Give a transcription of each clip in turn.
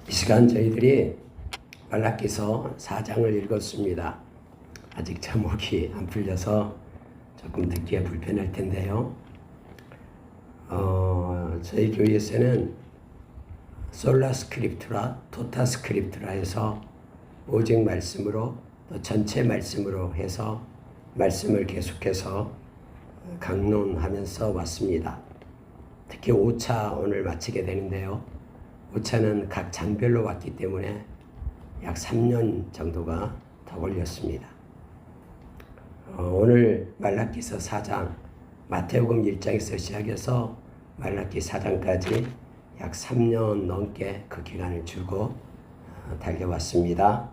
이 시간 저희들이 말라기서 4장을 읽었습니다. 아직 제목이 안 풀려서 조금 듣기에 불편할 텐데요. 저희 교회에서는 솔라 스크립트라, 토타 스크립트라 해서 오직 말씀으로 또 전체 말씀으로 해서 말씀을 계속해서 강론하면서 왔습니다. 특히 5차 오늘 마치게 되는데요. 5차는 각 장별로 왔기 때문에 약 3년 정도가 더 걸렸습니다. 오늘 말라기서 4장, 마태복음 1장에서 시작해서 말라기 4장까지 약 3년 넘게 그 기간을 주고 달려왔습니다.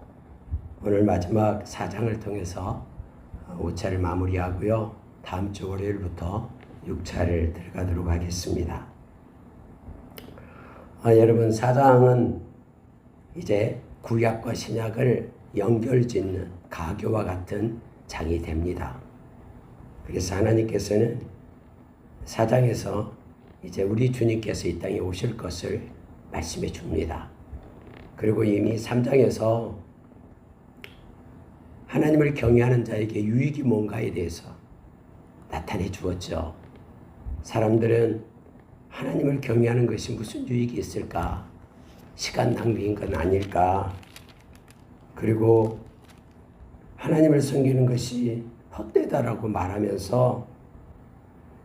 오늘 마지막 4장을 통해서 5차를 마무리하고요. 다음 주 월요일부터 6차를 들어가도록 하겠습니다. 여러분, 4장은 이제 구약과 신약을 연결짓는 가교와 같은 장이 됩니다. 그래서 하나님께서는 4장에서 이제 우리 주님께서 이 땅에 오실 것을 말씀해 줍니다. 그리고 이미 3장에서 하나님을 경외하는 자에게 유익이 뭔가에 대해서 나타내 주었죠. 사람들은 하나님을 경외하는 것이 무슨 유익이 있을까? 시간 낭비인 건 아닐까? 그리고 하나님을 섬기는 것이 헛되다라고 말하면서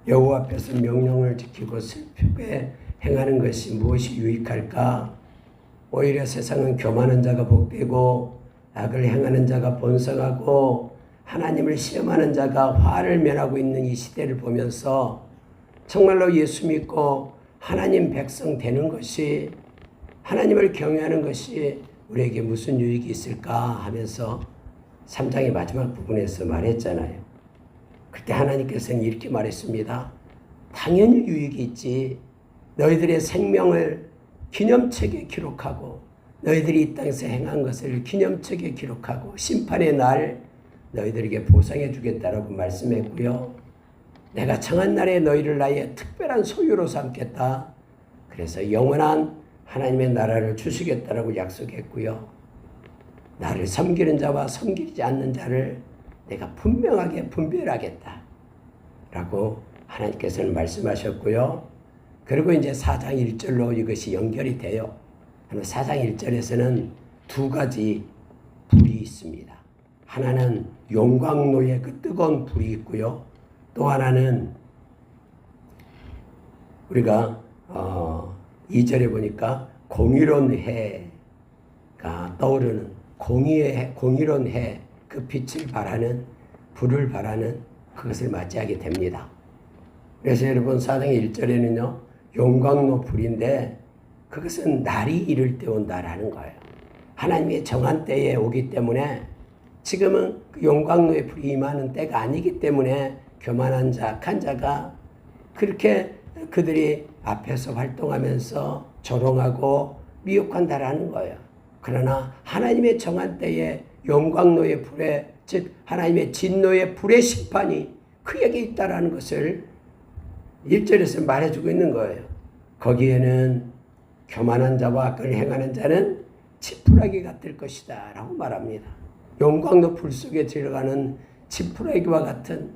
여호와 앞에서 명령을 지키고 슬프게 행하는 것이 무엇이 유익할까? 오히려 세상은 교만한 자가 복되고 악을 행하는 자가 번성하고 하나님을 시험하는 자가 화를 면하고 있는 이 시대를 보면서 정말로 예수 믿고 하나님 백성 되는 것이, 하나님을 경외하는 것이 우리에게 무슨 유익이 있을까 하면서 3장의 마지막 부분에서 말했잖아요. 그때 하나님께서는 이렇게 말했습니다. 당연히 유익이 있지. 너희들의 생명을 기념책에 기록하고 너희들이 이 땅에서 행한 것을 기념책에 기록하고 심판의 날 너희들에게 보상해 주겠다라고 말씀했고요. 내가 정한 날에 너희를 나의 특별한 소유로 삼겠다. 그래서 영원한 하나님의 나라를 주시겠다라고 약속했고요. 나를 섬기는 자와 섬기지 않는 자를 내가 분명하게 분별하겠다. 라고 하나님께서는 말씀하셨고요. 그리고 이제 4장 1절로 이것이 연결이 돼요. 4장 1절에서는 두 가지 불이 있습니다. 하나는 용광로의 그 뜨거운 불이 있고요. 또 하나는 우리가 2절에 보니까 공의로운 해가 떠오르는 공의로운 해, 그 빛을 발하는, 불을 발하는 그것을 맞이하게 됩니다. 그래서 여러분 4장 1절에는요. 용광로 불인데 그것은 날이 이를 때 온다라는 거예요. 하나님의 정한 때에 오기 때문에 지금은 그 용광로의 불이 임하는 때가 아니기 때문에 교만한 자, 악한 자가 그렇게 그들이 앞에서 활동하면서 조롱하고 미혹한다라는 거예요. 그러나 하나님의 정한 때에 용광로의 불에, 즉 하나님의 진노의 불의 심판이 그에게 있다라는 것을 1절에서 말해주고 있는 거예요. 거기에는 교만한 자와 악을 행하는 자는 지푸라기가 될 것이다 라고 말합니다. 용광로 불 속에 들어가는 지푸라기와 같은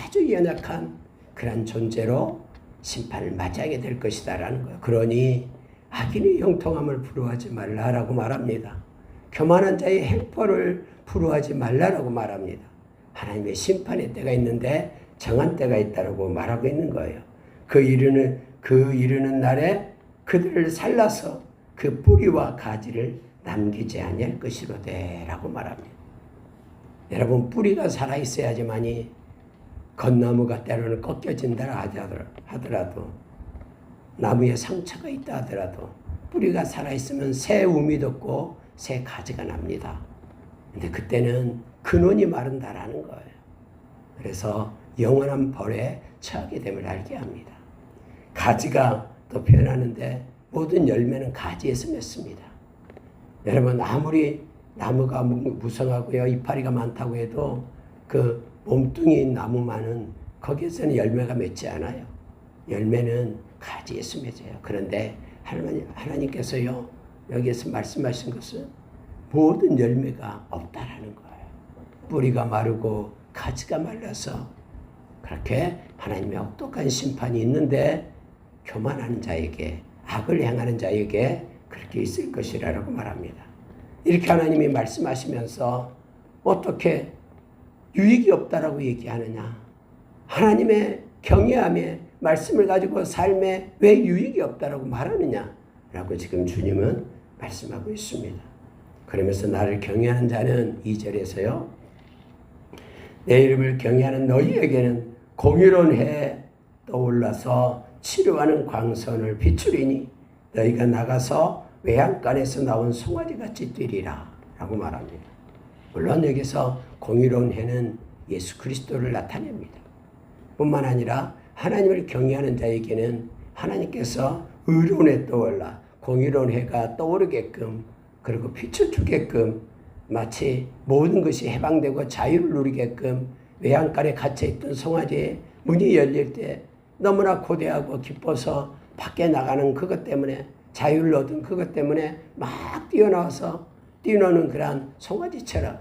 아주 연약한 그런 존재로 심판을 맞이하게 될 것이다 라는 거예요. 그러니 악인의 형통함을 부러워하지 말라라고 말합니다. 교만한 자의 행포를 부러워하지 말라라고 말합니다. 하나님의 심판의 때가 있는데 정한 때가 있다라고 말하고 있는 거예요. 그 이르는 날에 그들을 살라서 그 뿌리와 가지를 남기지 아니할 것이로되 라고 말합니다. 여러분, 뿌리가 살아있어야지만이 건나무가 때로는 꺾여진다 하더라도, 나무에 상처가 있다 하더라도 뿌리가 살아있으면 새 우미 돋고 새 가지가 납니다. 근데 그때는 근원이 마른다라는 거예요. 그래서 영원한 벌에 처하게 됨을 알게 합니다. 가지가 또 표현하는데 모든 열매는 가지에서 맺습니다. 여러분, 아무리 나무가 무성하고요, 이파리가 많다고 해도 그 몸뚱이인 나무만은 거기에서는 열매가 맺지 않아요. 열매는 가지에서 맺어요. 그런데 하나님께서요, 여기에서 말씀하신 것은 모든 열매가 없다라는 거예요. 뿌리가 마르고 가지가 말라서 그렇게 하나님의 혹독한 심판이 있는데 교만하는 자에게, 악을 행하는 자에게 그렇게 있을 것이라고 말합니다. 이렇게 하나님이 말씀하시면서 어떻게 유익이 없다라고 얘기하느냐? 하나님의 경외함에 말씀을 가지고 삶에 왜 유익이 없다라고 말하느냐? 라고 지금 주님은 말씀하고 있습니다. 그러면서 나를 경외하는 자는 2절에서요. 내 이름을 경외하는 너희에게는 공의로운 해 떠올라서 치료하는 광선을 비추리니 너희가 나가서 외양간에서 나온 송아지같이 뛰리라 라고 말합니다. 물론 여기서 공의로운 해는 예수 그리스도를 나타냅니다. 뿐만 아니라 하나님을 경외하는 자에게는 하나님께서 의로운 해 떠올라 공의로운 해가 떠오르게끔 그리고 비춰주게끔 마치 모든 것이 해방되고 자유를 누리게끔 외양간에 갇혀있던 송아지의 문이 열릴 때 너무나 고대하고 기뻐서 밖에 나가는 그것 때문에 자유를 얻은 그것 때문에 막 뛰어나와서 뛰노는 그러한 송아지처럼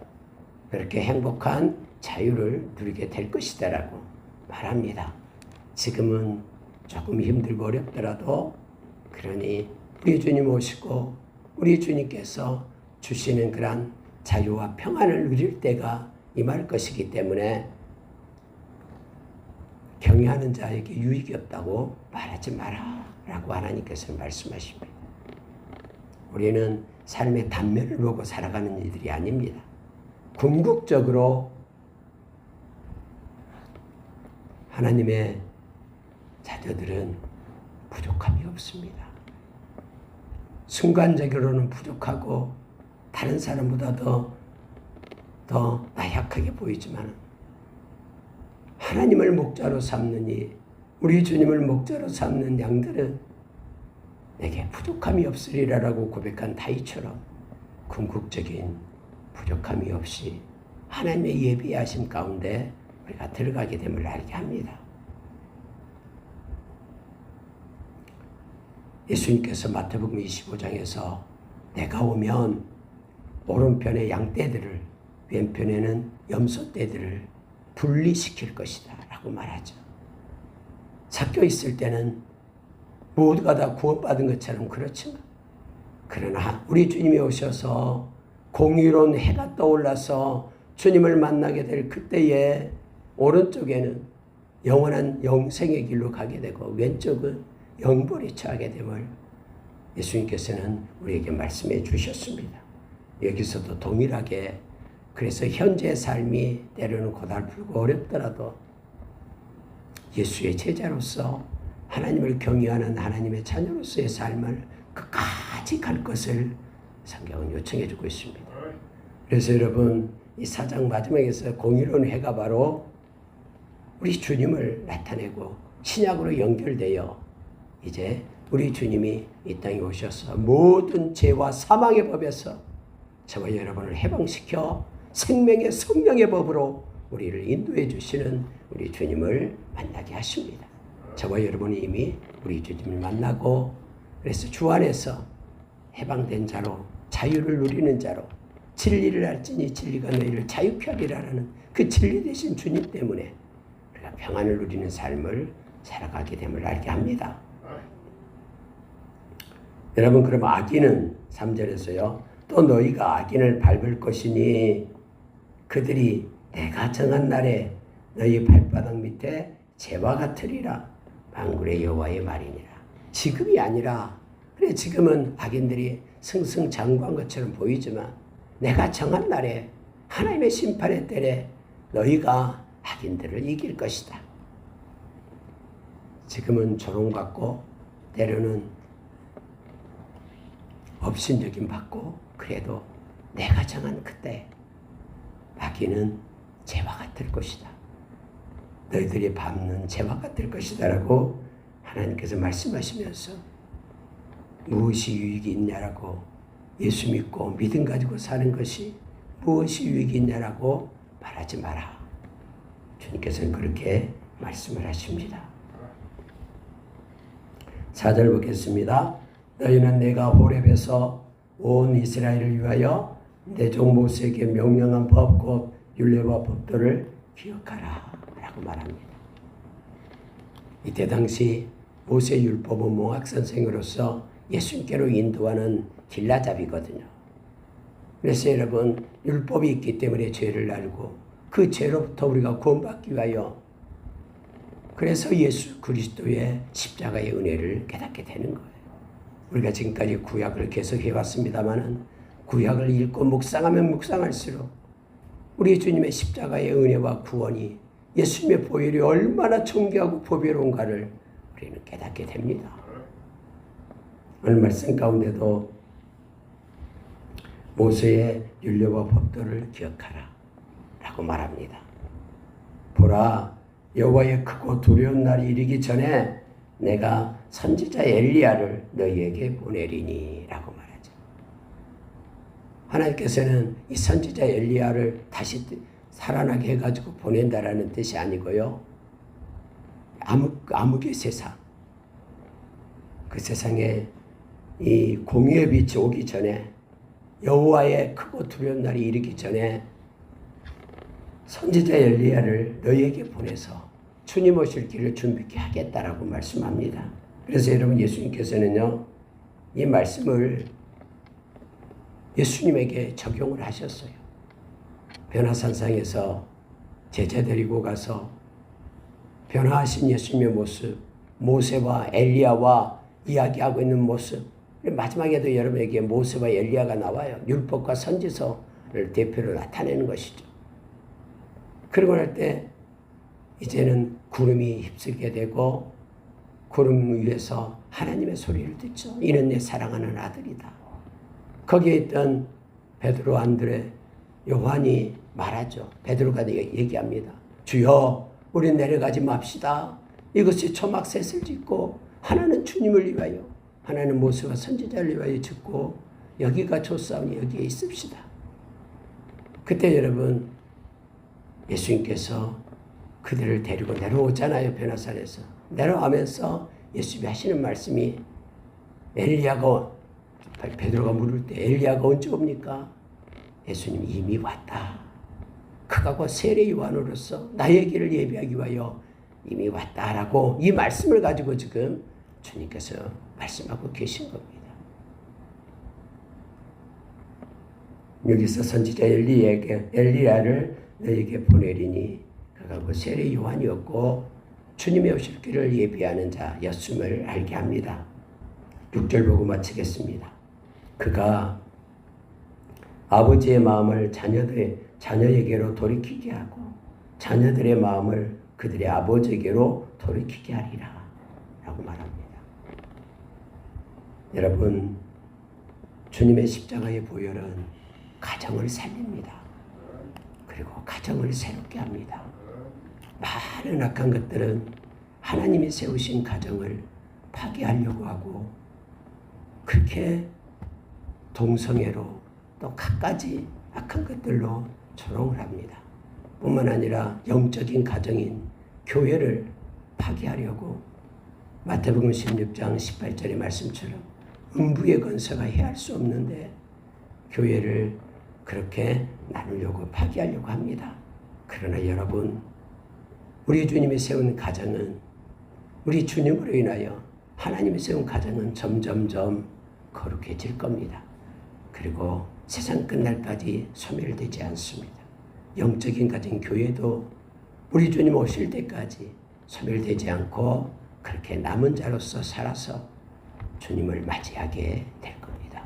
그렇게 행복한 자유를 누리게 될 것이다라고 말합니다. 지금은 조금 힘들고 어렵더라도 그러니 우리 주님 오시고 우리 주님께서 주시는 그러한 자유와 평안을 누릴 때가 임할 것이기 때문에 경외하는 자에게 유익이 없다고 말하지 마라 라고 하나님께서 말씀하십니다. 우리는 삶의 단면을 보고 살아가는 이들이 아닙니다. 궁극적으로 하나님의 자녀들은 부족함이 없습니다. 순간적으로는 부족하고 다른 사람보다 더 나약하게 보이지만 하나님을 목자로 삼느니 우리 주님을 목자로 삼는 양들은 내게 부족함이 없으리라라고 고백한 다윗처럼 궁극적인 부족함이 없이 하나님의 예비하심 가운데 우리가 들어가게 됨을 알게 합니다. 예수님께서 마태복음 25장에서 내가 오면 오른편에 양떼들을 왼편에는 염소떼들을 분리시킬 것이다 라고 말하죠. 섞여 있을 때는 모두가 다 구원받은 것처럼 그렇지만 그러나 우리 주님이 오셔서 공의로운 해가 떠올라서 주님을 만나게 될 그때에 오른쪽에는 영원한 영생의 길로 가게 되고 왼쪽은 영벌에 처하게 됨을 예수님께서는 우리에게 말씀해 주셨습니다. 여기서도 동일하게 그래서 현재의 삶이 때로는 고달프고 어렵더라도 예수의 제자로서 하나님을 경외하는 하나님의 자녀로서의 삶을 끝까지 갈 것을 성경은 요청해 주고 있습니다. 그래서 여러분 이 4장 마지막에서 공의로운 해가 바로 우리 주님을 나타내고 신약으로 연결되어 이제 우리 주님이 이 땅에 오셔서 모든 죄와 사망의 법에서 저와 여러분을 해방시켜 생명의 성령의 법으로 우리를 인도해 주시는 우리 주님을 만나게 하십니다. 저와 여러분이 이미 우리 주님을 만나고 그래서 주 안에서 해방된 자로 자유를 누리는 자로 진리를 알지니 진리가 너희를 자유케 하리라는 그 진리 되신 주님 때문에 우리가 평안을 누리는 삶을 살아가게 됨을 알게 합니다. 여러분 그럼 악인은 3절에서요. 또 너희가 악인을 밟을 것이니 그들이 내가 정한 날에 너희 발바닥 밑에 재와 같으리라. 만군의 여호와의 말이니라. 지금이 아니라 그래 지금은 악인들이 승승장구한 것처럼 보이지만 내가 정한 날에 하나님의 심판의 때에 너희가 악인들을 이길 것이다. 지금은 조롱받고 때로는 업신여김 받고 그래도 내가 정한 그때 악인은 재와 같을 것이다. 너희들이 밟는 재와 같을 것이다 라고 하나님께서 말씀하시면서 무엇이 유익이 있냐라고 예수 믿고 믿음 가지고 사는 것이 무엇이 유익이 있냐라고 말하지 마라. 주님께서는 그렇게 말씀을 하십니다. 4절 보겠습니다. 너희는 내가 호렙에서 온 이스라엘을 위하여 내 종 모세에게 명령한 법 곧 율례와 법도를 기억하라 라고 말합니다. 이때 당시 모세 율법은 몽학 선생으로서 예수님께로 인도하는 길라잡이거든요. 그래서 여러분, 율법이 있기 때문에 죄를 알고 그 죄로부터 우리가 구원받기 위하여 그래서 예수 그리스도의 십자가의 은혜를 깨닫게 되는 거예요. 우리가 지금까지 구약을 계속 해왔습니다마는 구약을 읽고 묵상하면 묵상할수록 우리 주님의 십자가의 은혜와 구원이 예수님의 보혈이 얼마나 존귀하고 보배로운가를 우리는 깨닫게 됩니다. 오늘 말씀 가운데도 모세의 율례와 법도를 기억하라 라고 말합니다. 보라, 여호와의 크고 두려운 날이 이르기 전에 내가 선지자 엘리야를 너희에게 보내리니 라고 말하죠. 하나님께서는 이 선지자 엘리야를 다시 살아나게 해가지고 보낸다라는 뜻이 아니고요. 암흑의 세상, 그 세상에 이 공의의 빛이 오기 전에, 여호와의 크고 두려운 날이 이르기 전에 선지자 엘리야를 너희에게 보내서 주님 오실 길을 준비케 하겠다라고 말씀합니다. 그래서 여러분, 예수님께서는요, 이 말씀을 예수님에게 적용을 하셨어요. 변화산상에서 제자 데리고 가서 변화하신 예수님의 모습, 모세와 엘리야와 이야기하고 있는 모습, 마지막에도 여러분에게 모세와 엘리야가 나와요. 율법과 선지서를 대표로 나타내는 것이죠. 그러고 날 때 이제는 구름이 휩쓸게 되고 구름 위에서 하나님의 소리를 듣죠. 이는 내 사랑하는 아들이다. 거기에 있던 베드로, 안드레, 요한이 말하죠. 베드로가 얘기합니다. 주여, 우리 내려가지 맙시다. 이것이 초막셋을 짓고 하나는 주님을 위하여, 하나는 모세와 선지자를 위하여 짓고 여기가 좋사오니 여기에 있읍시다. 그때 여러분, 예수님께서 그들을 데리고 내려오잖아요. 변화산에서 내려가면서 예수님이 하시는 말씀이, 엘리야가, 베드로가 물을 때 엘리야가 언제 옵니까? 예수님이 이미 왔다. 그가 곧 세례 요한으로서 나의 길을 예비하기 위하여 이미 왔다라고 이 말씀을 가지고 지금 주님께서 말씀하고 계신 겁니다. 여기서 선지자 엘리야를 너에게 보내리니 그가 곧 세례 요한이었고 주님의 오실 길을 예비하는 자였음을 알게 합니다. 6절 보고 마치겠습니다. 그가 아버지의 마음을 자녀에게로 돌이키게 하고 자녀들의 마음을 그들의 아버지에게로 돌이키게 하리라 라고 말합니다. 여러분, 주님의 십자가의 보혈은 가정을 살립니다. 그리고 가정을 새롭게 합니다. 많은 악한 것들은 하나님이 세우신 가정을 파괴하려고 하고 그렇게 동성애로 또 갖가지 악한 것들로 조롱을 합니다. 뿐만 아니라 영적인 가정인 교회를 파괴하려고 마태복음 16장 18절의 말씀처럼 음부의 권세가 해할 수 없는데 교회를 그렇게 나누려고 파괴하려고 합니다. 그러나 여러분, 우리 주님이 세운 가정은, 우리 주님으로 인하여 하나님이 세운 가정은 점점점 거룩해질 겁니다. 그리고 세상 끝날까지 소멸되지 않습니다. 영적인 가정 교회도 우리 주님 오실 때까지 소멸되지 않고 그렇게 남은 자로서 살아서 주님을 맞이하게 될 겁니다.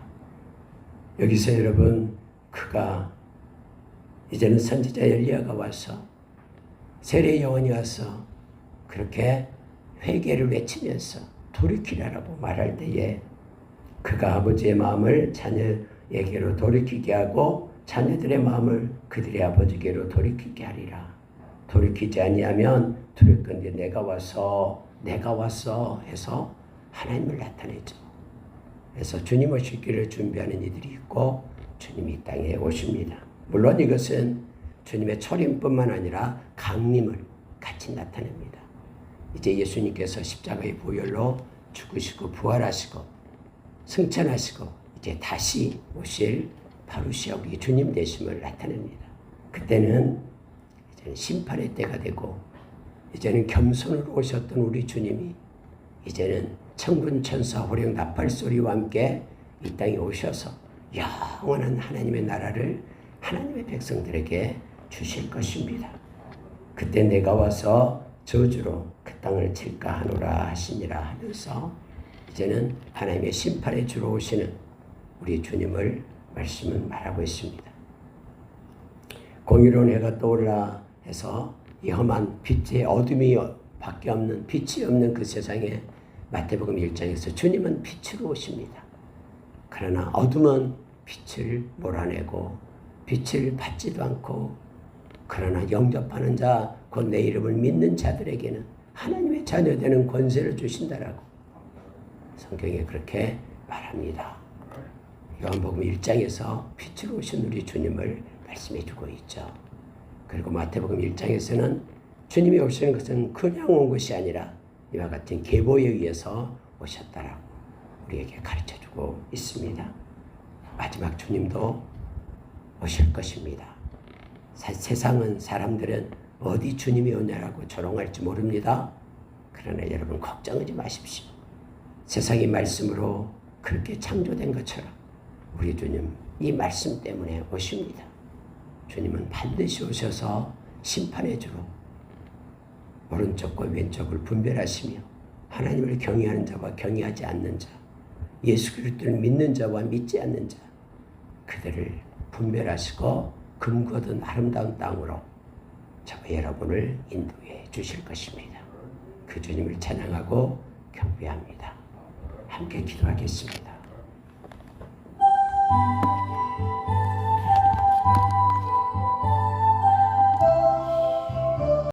여기서 여러분, 그가 이제는 선지자 엘리야가 와서 세례 요한이 와서 그렇게 회개를 외치면서 돌이키라라고 말할 때에 그가 아버지의 마음을 자녀에게로 돌이키게 하고 자녀들의 마음을 그들의 아버지께로 돌이키게 하리라. 돌이키지 아니하면 두렵건대 내가 와서 해서 하나님을 나타내죠. 그래서 주님 오실 길을 준비하는 이들이 있고 주님이 이 땅에 오십니다. 물론 이것은 주님의 초림뿐만 아니라 강림을 같이 나타냅니다. 이제 예수님께서 십자가의 보혈로 죽으시고 부활하시고 승천하시고 이제 다시 오실 바루시아 우리 주님 되심을 나타냅니다. 그때는 이제는 심판의 때가 되고 이제는 겸손으로 오셨던 우리 주님이 이제는 천군 천사 호령 나팔 소리와 함께 이 땅에 오셔서 영원한 하나님의 나라를 하나님의 백성들에게 주실 것입니다. 그때 내가 와서 저주로 그 땅을 칠까 하노라 하시니라 하면서 이제는 하나님의 심판의 주로 오시는 우리 주님을 말씀은 말하고 있습니다. 공의로운 해가 떠올라 해서 이 험한 빛의 어둠이 밖에 없는 빛이 없는 그 세상에 마태복음 1장에서 주님은 빛으로 오십니다. 그러나 어둠은 빛을 몰아내고 빛을 받지도 않고 그러나 영접하는 자, 곧 내 이름을 믿는 자들에게는 하나님의 자녀되는 권세를 주신다라고 성경에 그렇게 말합니다. 요한복음 1장에서 빛으로 오신 우리 주님을 말씀해 주고 있죠. 그리고 마태복음 1장에서는 주님이 오시는 것은 그냥 온 것이 아니라 이와 같은 계보에 의해서 오셨다라고 우리에게 가르쳐 주고 있습니다. 마지막 주님도 오실 것입니다. 세상은 사람들은 어디 주님이 오냐라고 조롱할지 모릅니다. 그러나 여러분 걱정하지 마십시오. 세상이 말씀으로 그렇게 창조된 것처럼 우리 주님 이 말씀 때문에 오십니다. 주님은 반드시 오셔서 심판의 주로 오른쪽과 왼쪽을 분별하시며 하나님을 경외하는 자와 경외하지 않는 자, 예수 그리스도를 믿는 자와 믿지 않는 자 그들을 분별하시고 금고 얻은 아름다운 땅으로 저와 여러분을 인도해 주실 것입니다. 그 주님을 찬양하고 경배합니다. 함께 기도하겠습니다.